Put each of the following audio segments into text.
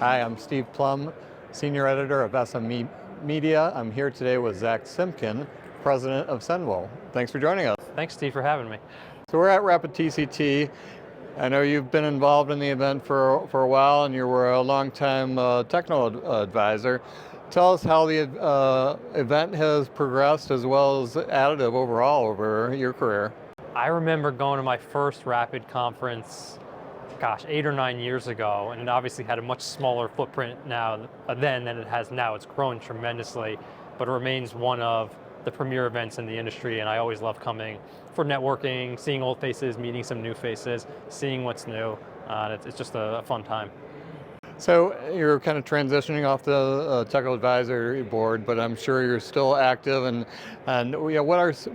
Hi, I'm Steve Plum, Senior Editor of SME Media. I'm here today with Zach Simkin, President of Senvol. Thanks for joining us. Thanks, Steve, for having me. So we're at RAPID TCT. I know you've been involved in the event for a while, and you were a longtime technical advisor. Tell us how the event has progressed as well as Additive overall over your career. I remember going to my first RAPID conference, 8 or 9 years ago, and it obviously had a much smaller footprint then than it has now. It's grown tremendously, but it remains one of the premier events in the industry, and I always love coming for networking, seeing old faces, meeting some new faces, seeing what's new. It's just a fun time. So you're kind of transitioning off the technical advisory board, but I'm sure you're still active. And what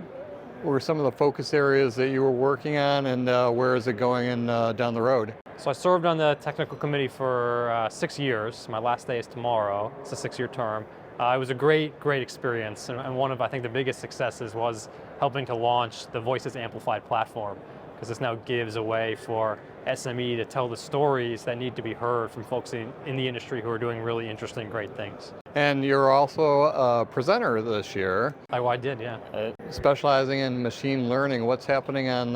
were some of the focus areas that you were working on, and where is it going down the road? So I served on the technical committee for 6 years. My last day is tomorrow. It's a 6-year term. It was a great experience, and one of, I think, the biggest successes was helping to launch the Voices Amplified platform, because this now gives a way for SME to tell the stories that need to be heard from folks in the industry who are doing really interesting, great things. And you're also a presenter this year. I did, yeah. Specializing in machine learning. What's happening on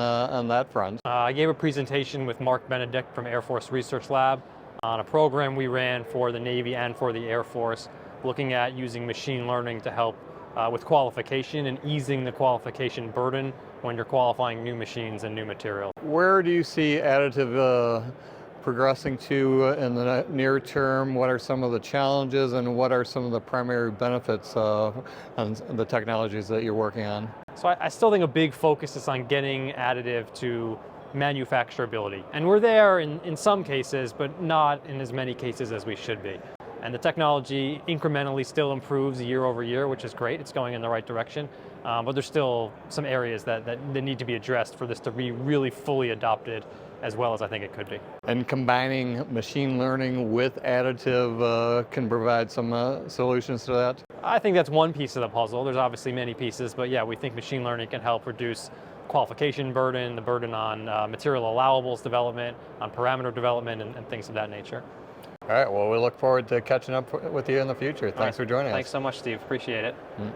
that front? I gave a presentation with Mark Benedict from Air Force Research Lab on a program we ran for the Navy and for the Air Force, looking at using machine learning to help with qualification and easing the qualification burden when you're qualifying new machines and new material. Where do you see Additive progressing to in the near term? What are some of the challenges, and what are some of the primary benefits on the technologies that you're working on? So I still think a big focus is on getting Additive to manufacturability. And we're there in some cases, but not in as many cases as we should be. And the technology incrementally still improves year over year, which is great. It's going in the right direction. But there's still some areas that need to be addressed for this to be really fully adopted as well as I think it could be. And combining machine learning with Additive can provide some solutions to that? I think that's one piece of the puzzle. There's obviously many pieces, but yeah, we think machine learning can help reduce qualification burden, the burden on material allowables development, on parameter development, and things of that nature. All right, well, we look forward to catching up with you in the future. Thanks for joining us. Thanks so much, Steve. Appreciate it. Mm-hmm.